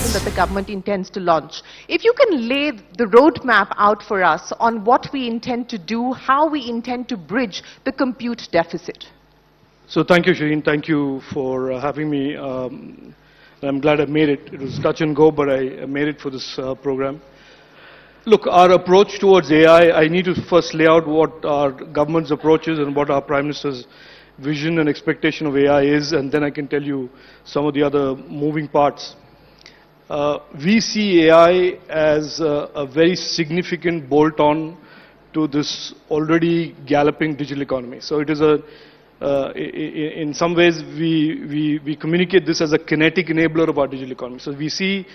ecosystem that the government intends to launch. If you can lay the roadmap out for us on what we intend to do, how we intend to bridge the compute deficit. So thank you, Shireen. Thank you for having me. I'm glad I made it. It was touch and go, but I made it for this program. Look, our approach towards AI, I need to first lay out what our government's approach is and what our Prime Minister's vision and expectation of AI is, and then I can tell you some of the other moving parts. We see AI as a very significant bolt-on to this already galloping digital economy. So it is in some ways, we communicate this as a kinetic enabler of our digital economy. So we see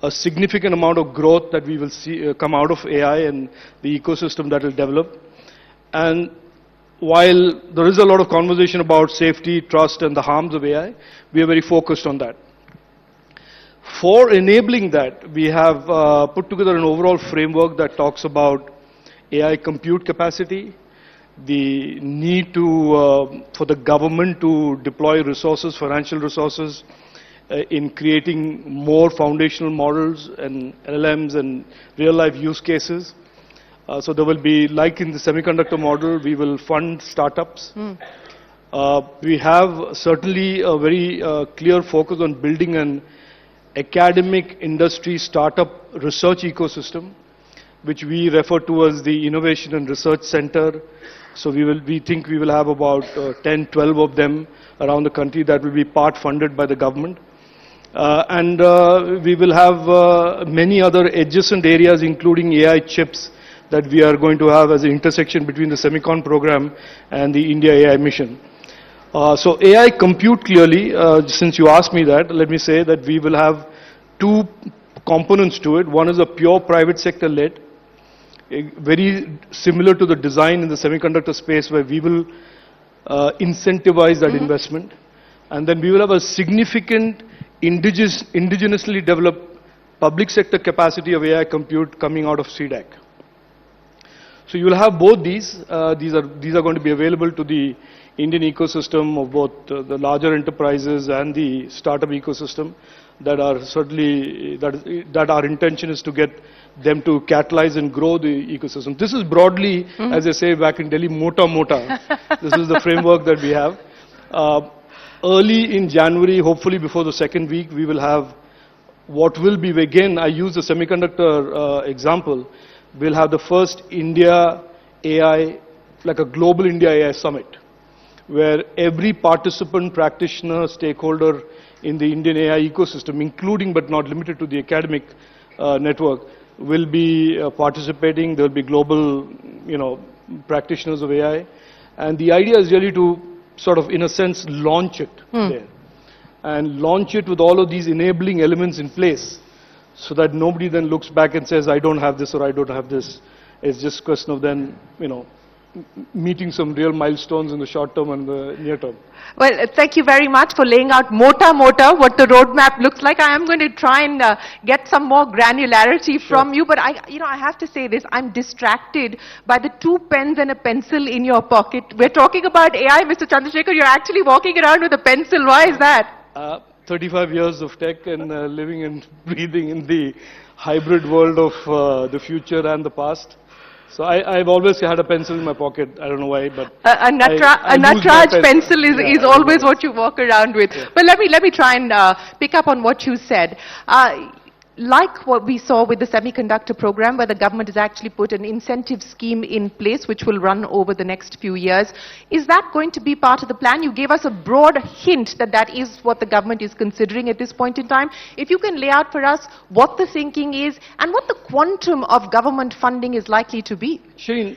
a significant amount of growth that we will see come out of AI and the ecosystem that will develop. And while there is a lot of conversation about safety, trust, and the harms of AI, we are very focused on that. For enabling that, we have put together an overall framework that talks about AI compute capacity, the need for the government to deploy resources, financial resources, in creating more foundational models and LLMs and real-life use cases. So there will be, like in the semiconductor model, we will fund startups. We have certainly a very clear focus on building an academic industry startup research ecosystem, which we refer to as the Innovation and Research Center. So we think we will have about 10, 12 of them around the country that will be part funded by the government. And we will have many other adjacent areas, including AI chips, that we are going to have as an intersection between the Semicon program and the India AI mission. So AI compute, clearly, since you asked me that, let me say that we will have two components to it. One is a pure private sector led, very similar to the design in the semiconductor space, where we will incentivize that investment. And then we will have a significant indigenously developed public sector capacity of AI compute coming out of CDAC. So you will have both these. These are going to be available to the Indian ecosystem of both the larger enterprises and the startup ecosystem that are certainly, that our intention is to get them to catalyze and grow the ecosystem. This is broadly, as I say back in Delhi, mota mota. This is the framework that we have. Early in January, hopefully before the second week, we will have what will be, again, I use the semiconductor example, we'll have the first India AI, like a global India AI summit, where every participant, practitioner, stakeholder in the Indian AI ecosystem, including but not limited to the academic network, will be participating. There will be global, practitioners of AI. And the idea is really to sort of, in a sense, launch it there. And launch it with all of these enabling elements in place, so that nobody then looks back and says, I don't have this or I don't have this. It's just a question of then, meeting some real milestones in the short term and the near term. Well, thank you very much for laying out mota mota what the roadmap looks like. I am going to try and get some more granularity from you, but I have to say this, I'm distracted by the 2 pens and a pencil in your pocket. We're talking about AI, Mr. Chandrasekhar, you're actually walking around with a pencil. Why is that? 35 years of tech and living and breathing in the hybrid world of the future and the past. So I've always had a pencil in my pocket. I don't know why, but a Natraj pencil is always what you walk around with. Yeah. But let me try and pick up on what you said. Like what we saw with the semiconductor program, where the government has actually put an incentive scheme in place which will run over the next few years, is that going to be part of the plan? You gave us a broad hint that that is what the government is considering at this point in time. If you can lay out for us what the thinking is and what the quantum of government funding is likely to be. Shireen,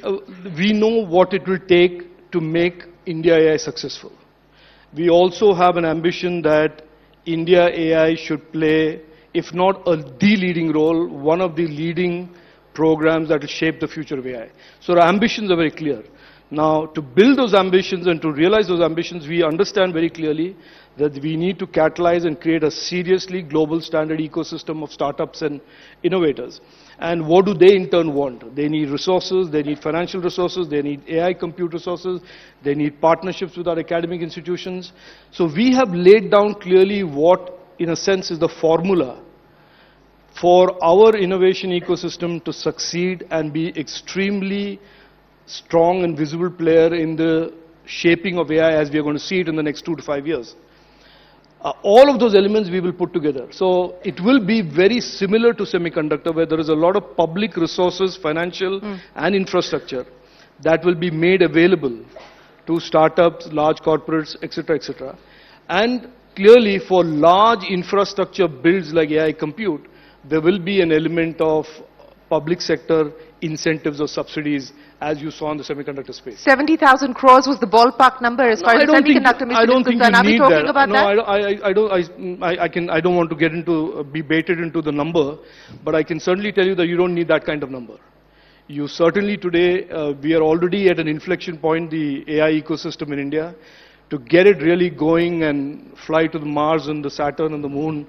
we know what it will take to make India AI successful. We also have an ambition that India AI should play, if not the leading role, one of the leading programs that will shape the future of AI. So our ambitions are very clear. Now, to build those ambitions and to realize those ambitions, we understand very clearly that we need to catalyze and create a seriously global standard ecosystem of startups and innovators. And what do they in turn want? They need resources, they need financial resources, they need AI compute resources, they need partnerships with our academic institutions. So we have laid down clearly what, in a sense, is the formula For our innovation ecosystem to succeed and be extremely strong and visible player in the shaping of AI as we are going to see it in the next 2 to 5 years, all of those elements we will put together. So it will be very similar to semiconductor, where there is a lot of public resources, financial and infrastructure that will be made available to startups, large corporates, etc., etc. And clearly for large infrastructure builds like AI compute, there will be an element of public sector incentives or subsidies, as you saw in the semiconductor space. 70,000 crores was the ballpark number as far as the semiconductor ministry is concerned. Are we talking about that? I don't want to get into, be baited into the number, but I can certainly tell you that you don't need that kind of number. You certainly today, we are already at an inflection point, the AI ecosystem in India. To get it really going and fly to the Mars and the Saturn and the moon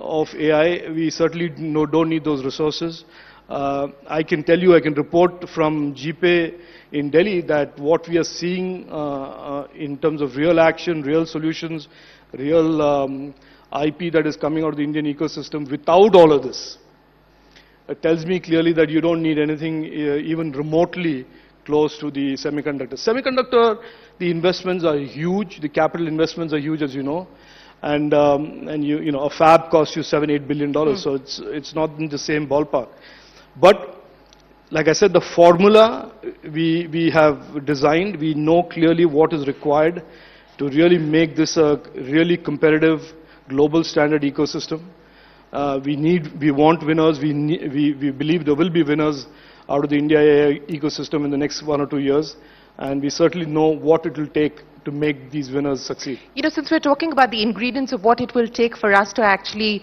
of AI, we certainly don't need those resources. I can tell you, I can report from GPay in Delhi that what we are seeing in terms of real action, real solutions, real IP that is coming out of the Indian ecosystem without all of this, it tells me clearly that you don't need anything even remotely close to the semiconductor. Semiconductor, the investments are huge, the capital investments are huge, as you know. And you know, a fab costs you $7-8 billion, so it's not in the same ballpark. But like I said, the formula we have designed, we know clearly what is required to really make this a really competitive global standard ecosystem. We want winners. We believe there will be winners out of the India AI ecosystem in the next 1 or 2 years, and we certainly know what it will take to make these winners succeed. You know, since we're talking about the ingredients of what it will take for us to actually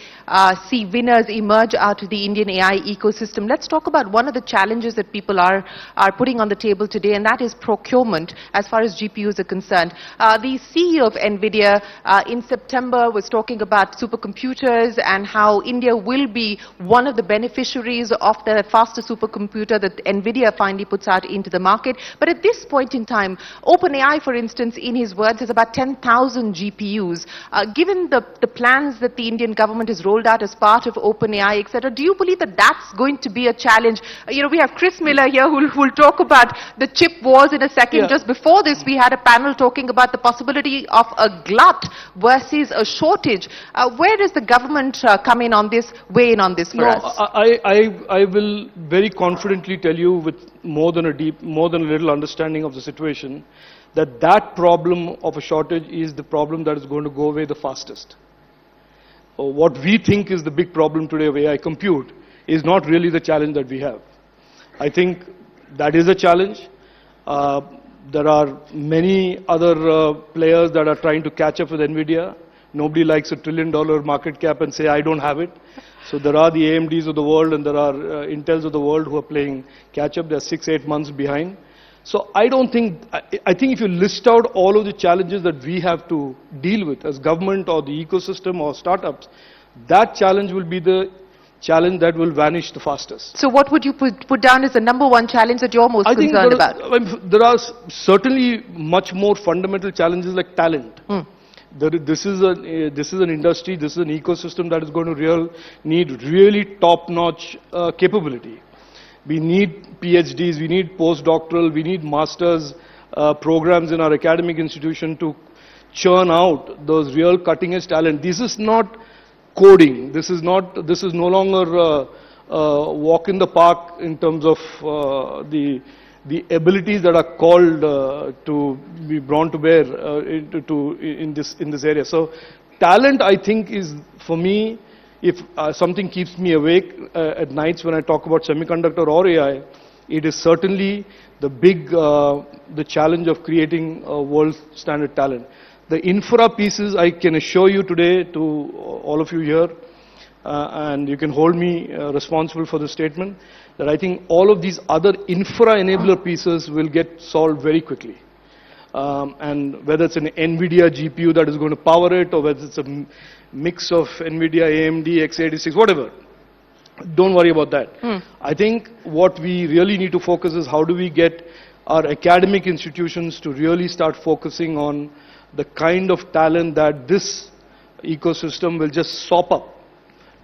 see winners emerge out of the Indian AI ecosystem, let's talk about one of the challenges that people are putting on the table today, and that is procurement as far as GPUs are concerned. The CEO of NVIDIA in September was talking about supercomputers and how India will be one of the beneficiaries of the faster supercomputer that NVIDIA finally puts out into the market. But at this point in time, OpenAI, for instance, in his words, is about 10,000 GPUs. Given the plans that the Indian government has rolled out as part of OpenAI, etc., do you believe that that's going to be a challenge? You know, we have Chris Miller here who will talk about the chip wars in a second. Yeah. Just before this, we had a panel talking about the possibility of a glut versus a shortage. Where does the government come in on this, weigh in on this for us? I will very confidently tell you, with more than a little understanding of the situation, that problem of a shortage is the problem that is going to go away the fastest. What we think is the big problem today of AI compute is not really the challenge that we have. I think that is a challenge. There are many other players that are trying to catch up with NVIDIA. Nobody likes $1 trillion market cap and say, I don't have it. So there are the AMDs of the world and there are Intels of the world who are playing catch up. They're 6-8 months behind. So I think if you list out all of the challenges that we have to deal with as government or the ecosystem or startups, that challenge will be the challenge that will vanish the fastest. So what would you put down as the number one challenge that you're most concerned about? There are certainly much more fundamental challenges like talent. This is an industry, this is an ecosystem that is going to need really top-notch capability. We need PhDs, we need postdoctoral, we need master's programs in our academic institution to churn out those real cutting-edge talent. This is not coding. This is no longer walk in the park in terms of the abilities that are called to be brought to bear in this area. So talent, I think, is, for me, if something keeps me awake at nights when I talk about semiconductor or AI, it is certainly the challenge of creating a world standard talent. The infra pieces, I can assure you today to all of you here, and you can hold me responsible for the statement, that I think all of these other infra enabler pieces will get solved very quickly. And whether it's an NVIDIA GPU that is going to power it, or whether it's a mix of NVIDIA, AMD, x86, whatever, don't worry about that. I think what we really need to focus is how do we get our academic institutions to really start focusing on the kind of talent that this ecosystem will just sop up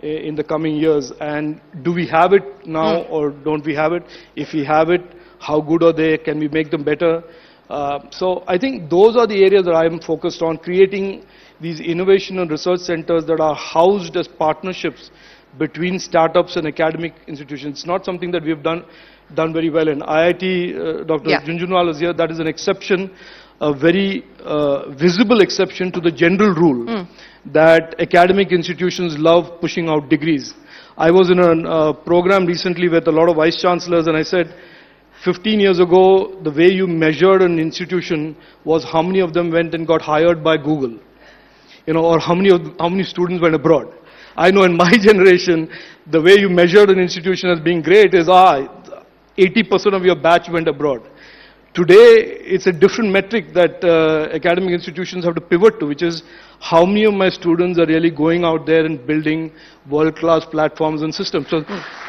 in the coming years. And do we have it now or don't we have it? If we have it, how good are they? Can we make them better? So I think those are the areas that I am focused on, creating these innovation and research centers that are housed as partnerships between startups and academic institutions. It's not something that we've done very well in. IIT, Dr. Junjunwal was here, that is an exception, a very visible exception to the general rule that academic institutions love pushing out degrees. I was in a program recently with a lot of vice chancellors, and I said, 15 years ago, the way you measured an institution was how many of them went and got hired by Google, or how many students went abroad. I know in my generation, the way you measured an institution as being great is 80% of your batch went abroad. Today, it's a different metric that academic institutions have to pivot to, which is how many of my students are really going out there and building world-class platforms and systems.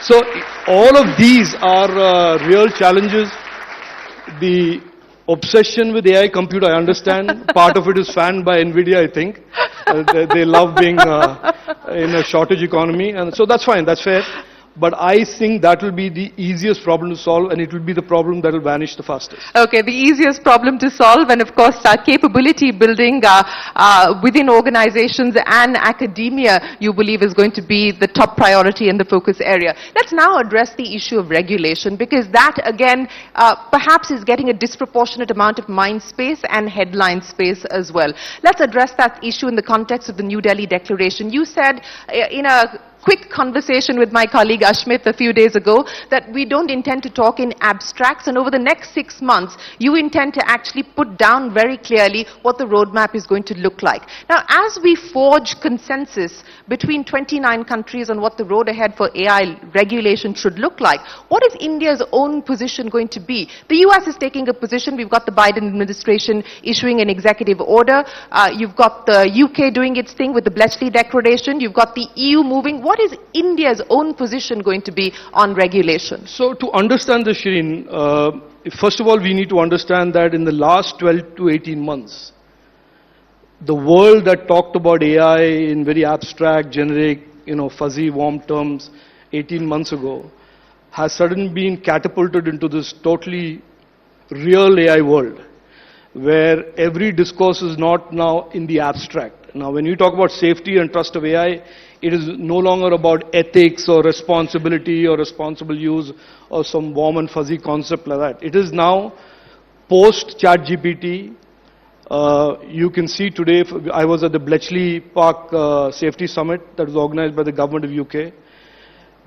So all of these are real challenges. The obsession with AI computer, I understand. Part of it is fanned by NVIDIA, I think. They love being in a shortage economy, and so that's fine, that's fair. But I think that will be the easiest problem to solve, and it will be the problem that will vanish the fastest. Okay, the easiest problem to solve, and of course capability building within organizations and academia, you believe is going to be the top priority and the focus area. Let's now address the issue of regulation, because that again perhaps is getting a disproportionate amount of mind space and headline space as well. Let's address that issue in the context of the New Delhi Declaration. You said in a quick conversation with my colleague Ashmit a few days ago that we don't intend to talk in abstracts, and over the next 6 months you intend to actually put down very clearly what the roadmap is going to look like. Now, as we forge consensus between 29 countries on what the road ahead for AI regulation should look like, what is India's own position going to be? The US is taking a position. We've got the Biden administration issuing an executive order. You've got the UK doing its thing with the Bletchley Declaration. You've got the EU moving. What is India's own position going to be on regulation? So to understand this, Shireen, first of all, we need to understand that in the last 12 to 18 months, the world that talked about AI in very abstract, generic, fuzzy, warm terms 18 months ago, has suddenly been catapulted into this totally real AI world, where every discourse is not now in the abstract. Now, when you talk about safety and trust of AI, it is no longer about ethics or responsibility or responsible use or some warm and fuzzy concept like that. It is now post-ChatGPT. You can see today, I was at the Bletchley Park Safety Summit that was organized by the government of UK,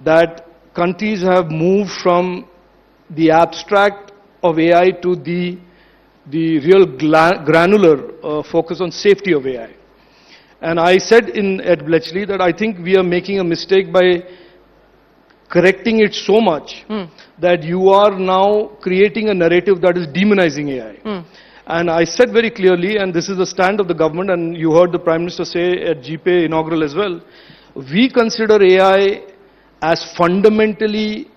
that countries have moved from the abstract of AI to the real granular focus on safety of AI. And I said at Bletchley that I think we are making a mistake by correcting it so much that you are now creating a narrative that is demonizing AI. And I said very clearly, and this is the stand of the government, and you heard the Prime Minister say at GPA inaugural as well, we consider AI as fundamentally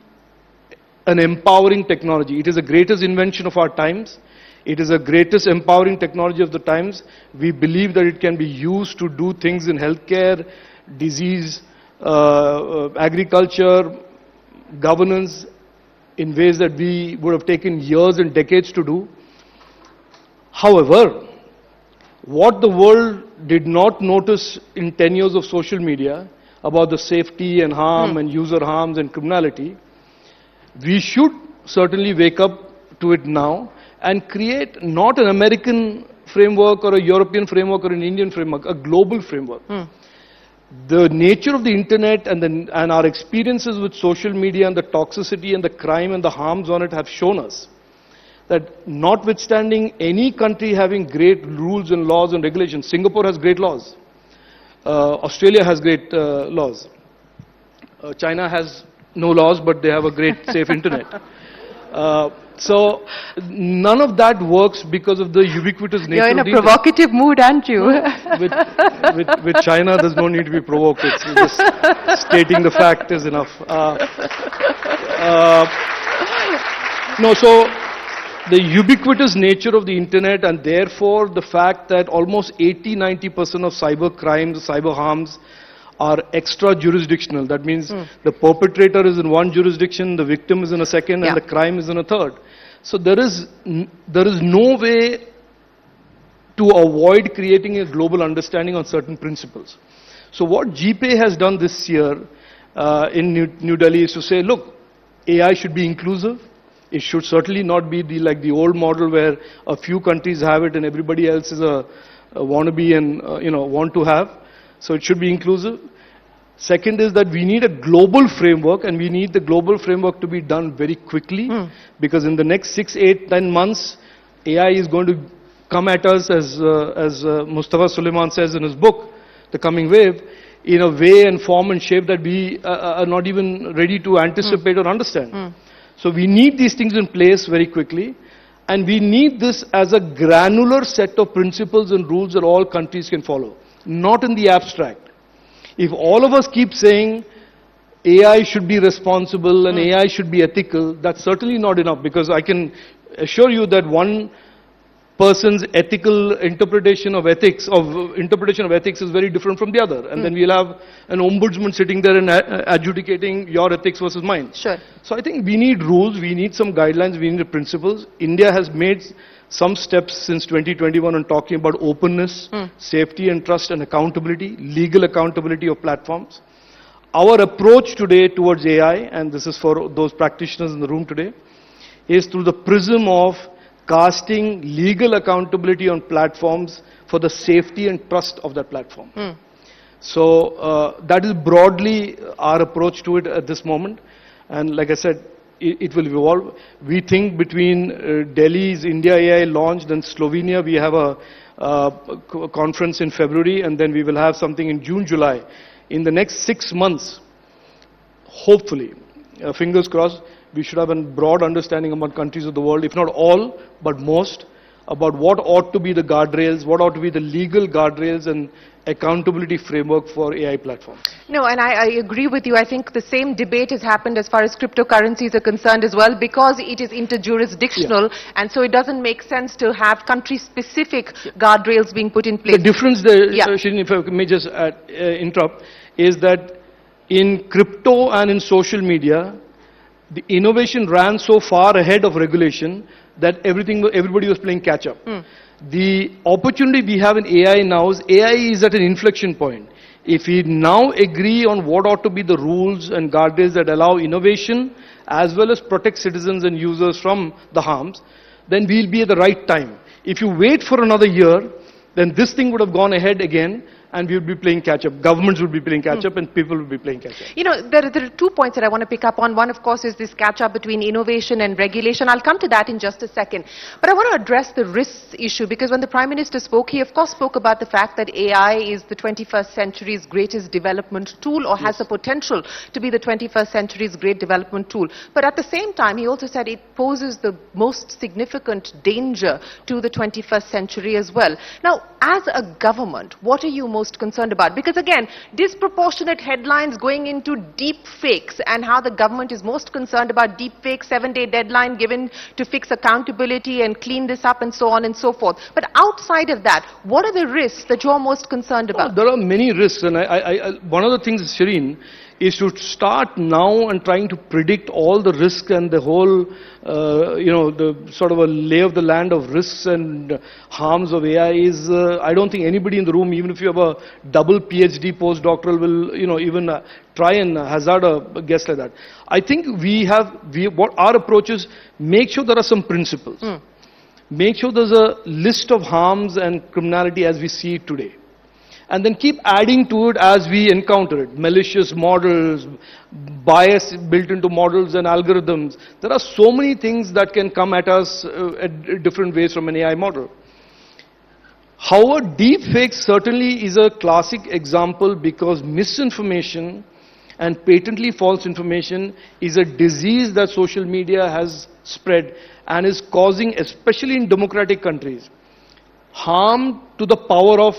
an empowering technology. It is the greatest invention of our times. It is the greatest empowering technology of the times. We believe that it can be used to do things in healthcare, disease, agriculture, governance, in ways that we would have taken years and decades to do. However, what the world did not notice in 10 years of social media about the safety and harm and user harms and criminality, we should certainly wake up to it now and create not an American framework or a European framework or an Indian framework, a global framework. The nature of the internet and our experiences with social media and the toxicity and the crime and the harms on it have shown us that notwithstanding any country having great rules and laws and regulations, Singapore has great laws, Australia has great laws, China has no laws but they have a great safe internet. So none of that works because of the ubiquitous nature. You're in a provocative mood, aren't you? With China, there's no need to be provoked. It's just stating the fact is enough. No, so the ubiquitous nature of the internet, and therefore the fact that almost 80-90% of cyber crimes, cyber harms are extra-jurisdictional. That means the perpetrator is in one jurisdiction, the victim is in a second, and the crime is in a third. So there is no way to avoid creating a global understanding on certain principles. So what GPay has done this year in New Delhi is to say, look, AI should be inclusive. It should certainly not be like the old model where a few countries have it and everybody else is a wannabe and want to have. So it should be inclusive. Second is that we need a global framework, and we need the global framework to be done very quickly, because in the next 6, 8, 10 months, AI is going to come at us, as Mustafa Sulaiman says in his book, The Coming Wave, in a way and form and shape that we are not even ready to anticipate or understand. So we need these things in place very quickly, and we need this as a granular set of principles and rules that all countries can follow, not in the abstract. If all of us keep saying AI should be responsible and AI should be ethical, that's certainly not enough, because I can assure you that one person's ethical interpretation of ethics is very different from the other. And then we'll have an ombudsman sitting there and adjudicating your ethics versus mine. Sure. So I think we need rules, we need some guidelines, we need principles. India has made some steps since 2021 on talking about openness, safety and trust and accountability, legal accountability of platforms. Our approach today towards AI, and this is for those practitioners in the room today, is through the prism of casting legal accountability on platforms for the safety and trust of that platform. So that is broadly our approach to it at this moment. And like I said, it will evolve. We think between Delhi's India AI launch and Slovenia, we have a conference in February, and then we will have something in June, July. In the next 6 months, hopefully, fingers crossed, we should have a broad understanding among countries of the world, if not all, but most, about what ought to be the guardrails, what ought to be the legal guardrails and accountability framework for AI platforms. No, and I agree with you. I think the same debate has happened as far as cryptocurrencies are concerned as well, because it is interjurisdictional, and so it doesn't make sense to have country-specific guardrails being put in place. The difference there, Shirin, if I may just interrupt, is that in crypto and in social media, the innovation ran so far ahead of regulation that everybody was playing catch-up. The opportunity we have in AI now is AI is at an inflection point. If we now agree on what ought to be the rules and guardrails that allow innovation as well as protect citizens and users from the harms, then we'll be at the right time. If you wait for another year, then this thing would have gone ahead again, and we would be playing catch-up. Governments would be playing catch-up, and people would be playing catch-up. You know, there are 2 points that I want to pick up on. One, of course, is this catch-up between innovation and regulation. I'll come to that in just a second. But I want to address the risks issue, because when the Prime Minister spoke, he, of course, spoke about the fact that AI is the 21st century's greatest development tool, or has the potential to be the 21st century's great development tool. But at the same time, he also said it poses the most significant danger to the 21st century as well. Now, as a government, what are you most concerned about? Because again, disproportionate headlines going into deep fakes, and how the government is most concerned about deep fakes, 7-day deadline given to fix accountability and clean this up and so on and so forth. But outside of that, what are the risks that you're most concerned about? There are many risks, and one of the things, Shireen, is to start now and trying to predict all the risks and the whole, the sort of a lay of the land of risks and harms of AI is, I don't think anybody in the room, even if you have a double PhD postdoctoral, will, even try and hazard a guess like that. I think what our approach is, make sure there are some principles. Make sure there's a list of harms and criminality as we see it today. And then keep adding to it as we encounter it. Malicious models, bias built into models and algorithms. There are so many things that can come at us at different ways from an AI model. However, deepfakes certainly is a classic example, because misinformation and patently false information is a disease that social media has spread and is causing, especially in democratic countries, harm to the power of,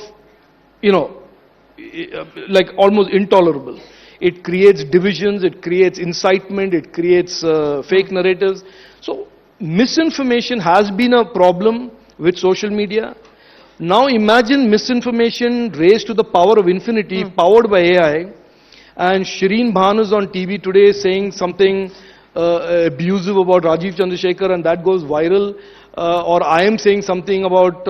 like almost intolerable. It creates divisions, it creates incitement, it creates fake narratives. So misinformation has been a problem with social media. Now imagine misinformation raised to the power of infinity, powered by AI, and Shireen Bhan is on TV today saying something abusive about Rajeev Chandrasekhar and that goes viral, or I am saying something about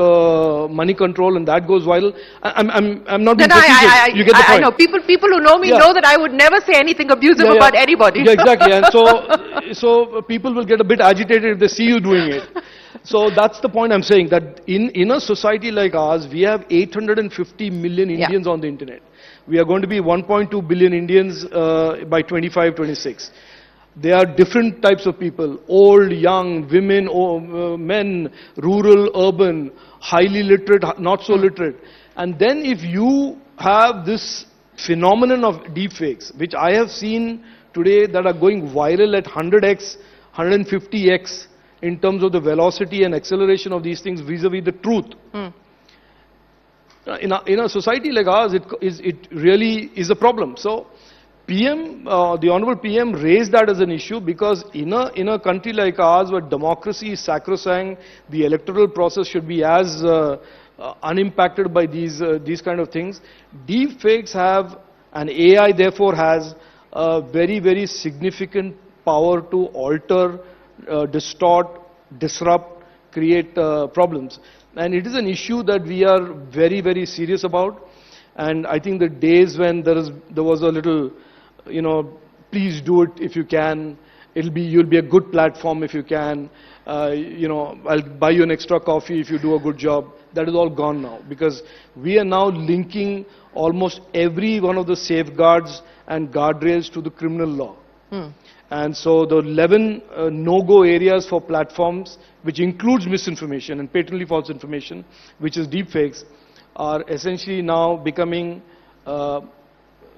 money control and that goes viral. I'm not being facetious. You get the point. I know. People who know me know that I would never say anything abusive about anybody. Yeah, exactly. And so people will get a bit agitated if they see you doing it. So that's the point I'm saying, that in a society like ours, we have 850 million Indians on the internet. We are going to be 1.2 billion Indians by 25, 26. There are different types of people, old, young, women, men, rural, urban, highly literate, not so literate. And then if you have this phenomenon of deepfakes, which I have seen today that are going viral at 100x, 150x in terms of the velocity and acceleration of these things vis-a-vis the truth. In a society like ours, it really is a problem. So PM, the Honorable PM raised that as an issue because in a country like ours where democracy is sacrosanct, the electoral process should be as unimpacted by these kind of things. Deep fakes have, and AI therefore has, a very, very significant power to alter, distort, disrupt, create problems. And it is an issue that we are very, very serious about. And I think the days when there was a little, please do it if you can. You'll be a good platform if you can. I'll buy you an extra coffee if you do a good job. That is all gone now, because we are now linking almost every one of the safeguards and guardrails to the criminal law. And so the 11 no-go areas for platforms, which includes misinformation and patently false information, which is deepfakes, are essentially now becoming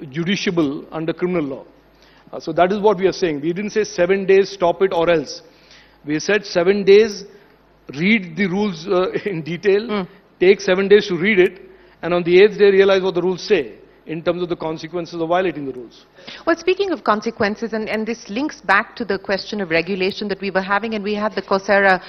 judiciable under criminal law. So that is what we are saying. We didn't say 7 days, stop it or else. We said 7 days, read the rules in detail, take 7 days to read it, and on the 8th day realize what the rules say in terms of the consequences of violating the rules. Well, speaking of consequences, and this links back to the question of regulation that we were having, and we had the Coursera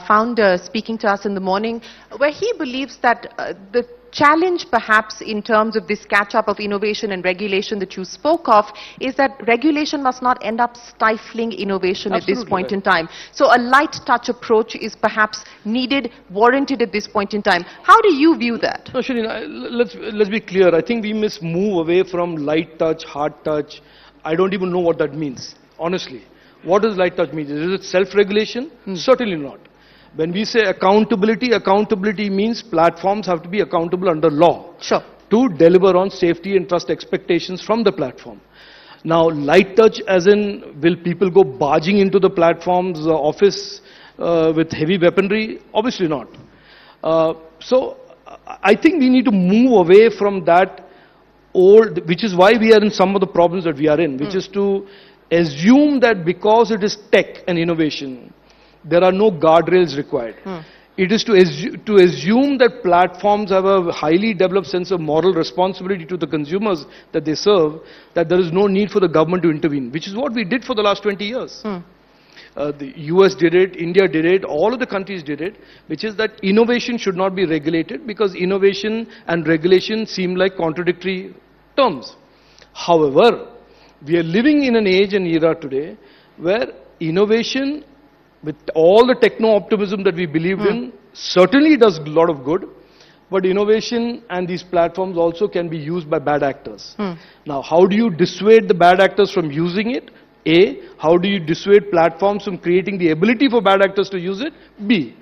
founder speaking to us in the morning, where he believes that the challenge perhaps in terms of this catch-up of innovation and regulation that you spoke of is that regulation must not end up stifling innovation at this point in time. So a light touch approach is perhaps needed, warranted at this point in time. How do you view that? No, Shireen, let's be clear. I think we must move away from light touch, hard touch. I don't even know what that means, honestly. What does light touch mean? Is it self-regulation? Certainly not. When we say accountability, accountability means platforms have to be accountable under law. Sure. To deliver on safety and trust expectations from the platform. Now, light touch as in, will people go barging into the platform's office with heavy weaponry? Obviously not. So, I think we need to move away from that old, which is why we are in some of the problems that we are in, which is to assume that because it is tech and innovation, there are no guardrails required. It is to assume that platforms have a highly developed sense of moral responsibility to the consumers that they serve, that there is no need for the government to intervene, which is what we did for the last 20 years. The US did it, India did it, all of the countries did it, which is that innovation should not be regulated because innovation and regulation seem like contradictory terms. However, we are living in an age and era today where innovation, with all the techno-optimism that we believed in, certainly does a lot of good, but innovation and these platforms also can be used by bad actors. Now, how do you dissuade the bad actors from using it? A, how do you dissuade platforms from creating the ability for bad actors to use it? B,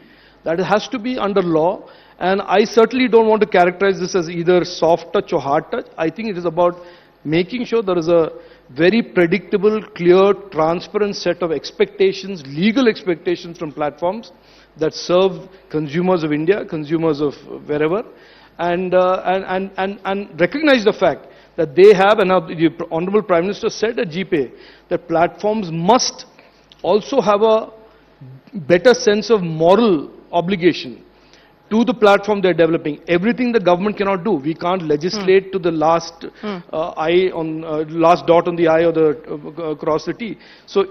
that has to be under law, and I certainly don't want to characterize this as either soft touch or hard touch. I think it is about making sure there is a very predictable, clear, transparent set of expectations, legal expectations from platforms that serve consumers of India, consumers of wherever, and recognize the fact that they have, and the Honorable Prime Minister said at GPay, that platforms must also have a better sense of moral obligation to the platform they're developing. Everything the government cannot do. We can't legislate to the last last dot on the I or the across the T. So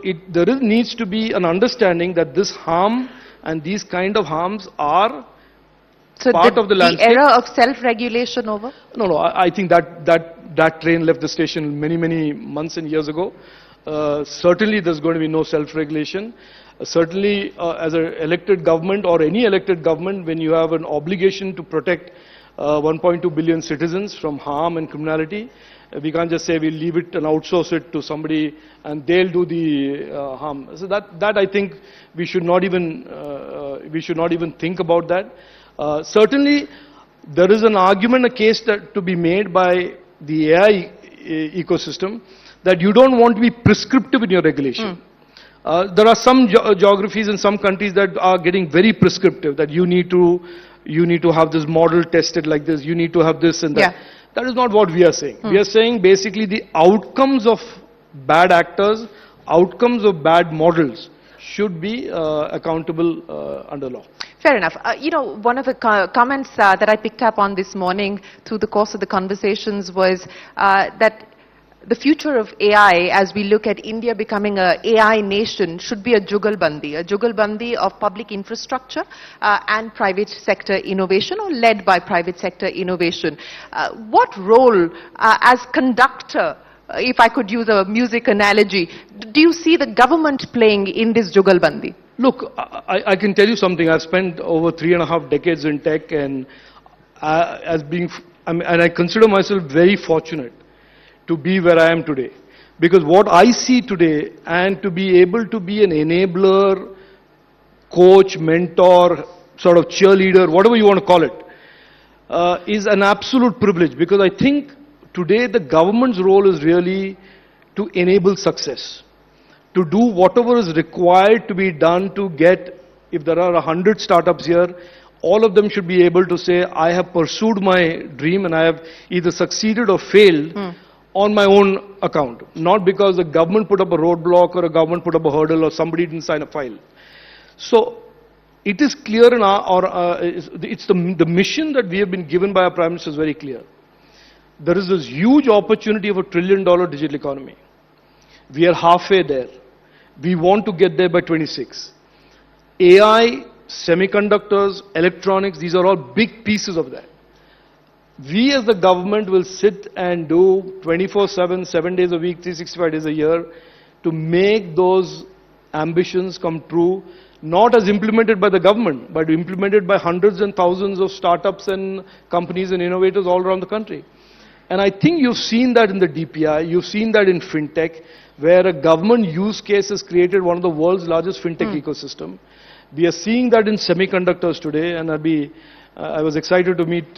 needs to be an understanding that this harm and these kind of harms are So part of the the landscape. era of self-regulation over? No, I think that train left the station many months and years ago. Certainly, there's going to be no self-regulation. Certainly, as an elected government or any elected government, when you have an obligation to protect 1.2 billion citizens from harm and criminality, we can't just say we'll leave it and outsource it to somebody and they'll do the harm. So that I think we should not even think about that. Certainly, there is an argument, a case that to be made by the AI ecosystem that you don't want to be prescriptive in your regulation. There are some geographies and some countries that are getting very prescriptive, that you need to have this model tested like this, you need to have this and that. Yeah. That is not what we are saying. We are saying basically the outcomes of bad actors, outcomes of bad models should be accountable under law. Fair enough. One of the comments that I picked up on this morning through the course of the conversations was that the future of AI, as we look at India becoming an AI nation, should be a jugalbandi of public infrastructure and private sector innovation, or led by private sector innovation. What role, as conductor, if I could use a music analogy, do you see the government playing in this jugalbandi? Look, I can tell you something. I've spent over 3.5 decades in tech, and I consider myself very fortunate to be where I am today. Because what I see today, and to be able to be an enabler, coach, mentor, sort of cheerleader, whatever you want to call it, is an absolute privilege. Because I think today the government's role is really to enable success, to do whatever is required to be done to get, if there are 100 startups here, all of them should be able to say, I have pursued my dream and I have either succeeded or failed on my own account. Not because the government put up a roadblock or a government put up a hurdle or somebody didn't sign a file. So it is clear in the mission that we have been given by our Prime Minister is very clear. There is this huge opportunity of $1 trillion digital economy. We are halfway there. We want to get there by 26. AI, semiconductors, electronics, these are all big pieces of that. We as the government will sit and do 24/7, 7 days a week, 365 days a year to make those ambitions come true, not as implemented by the government, but implemented by hundreds and thousands of startups and companies and innovators all around the country. And I think you've seen that in the DPI, you've seen that in fintech, where a government use case has created one of the world's largest fintech ecosystem. We are seeing that in semiconductors today, and I was excited to meet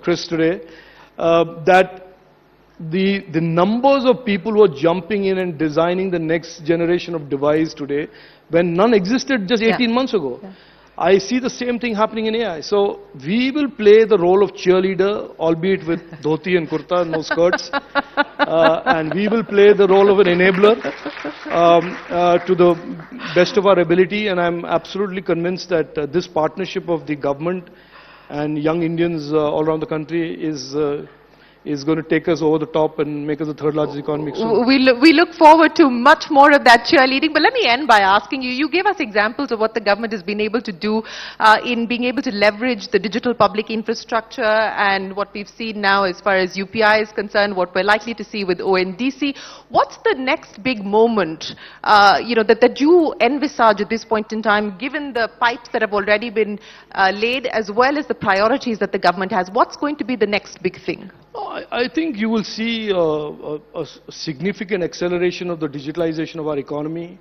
Chris today, that the numbers of people who are jumping in and designing the next generation of device today, when none existed just 18 months ago. Yeah. I see the same thing happening in AI. So we will play the role of cheerleader, albeit with dhoti and kurta, no skirts. And we will play the role of an enabler to the best of our ability. And I'm absolutely convinced that this partnership of the government and young Indians all around the country is going to take us over the top and make us the third largest economy soon. We look forward to much more of that cheerleading. But let me end by asking you, you gave us examples of what the government has been able to do in being able to leverage the digital public infrastructure and what we've seen now as far as UPI is concerned, what we're likely to see with ONDC. What's the next big moment that you envisage at this point in time, given the pipes that have already been laid as well as the priorities that the government has? What's going to be the next big thing? I think you will see a significant acceleration of the digitalization of our economy.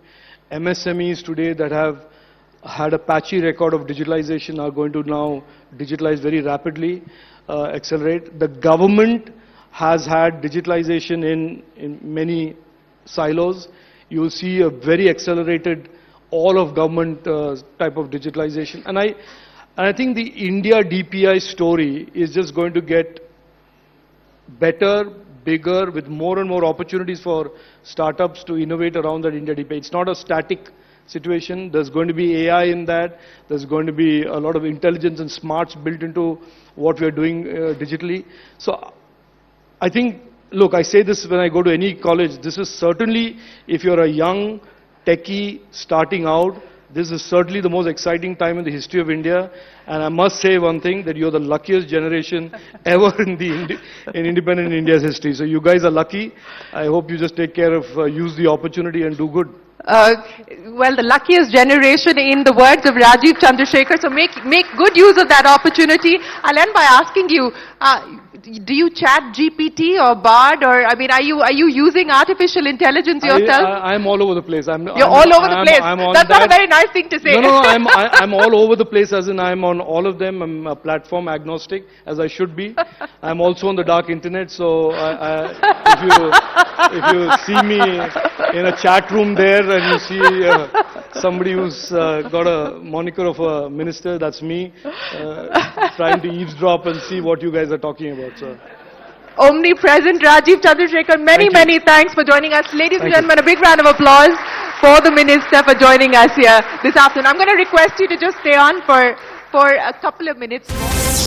MSMEs today that have had a patchy record of digitalization are going to now digitalize very rapidly, accelerate. The government has had digitalization in many silos. You will see a very accelerated all of government type of digitalization. And I think the India DPI story is just going to get better, bigger, with more and more opportunities for startups to innovate around that India DPI. It's not a static situation. There's going to be AI in that. There's going to be a lot of intelligence and smarts built into what we are doing digitally. So I think, look, I say this when I go to any college. This is certainly, if you're a young techie starting out, This is certainly the most exciting time in the history of India. And I must say one thing, that you're the luckiest generation ever in independent India's history. So you guys are lucky. I hope you just take care of, use the opportunity and do good. Well, the luckiest generation in the words of Rajeev Chandrasekhar. So make good use of that opportunity. I'll end by asking you, do you chat GPT or Bard, or I mean, are you using artificial intelligence yourself? I'm all over the place. You're all over the place. That's not a very nice thing to say. No, I'm all over the place, as in I'm on all of them. I'm a platform agnostic, as I should be. I'm also on the dark internet, so if you see me in a chat room there and you see somebody who's got a moniker of a minister, that's me, trying to eavesdrop and see what you guys are talking about. So. Omnipresent Rajeev Chandrasekhar, many thanks for joining us. Ladies and gentlemen, a big round of applause for the Minister for joining us here this afternoon. I'm going to request you to just stay on for a couple of minutes more.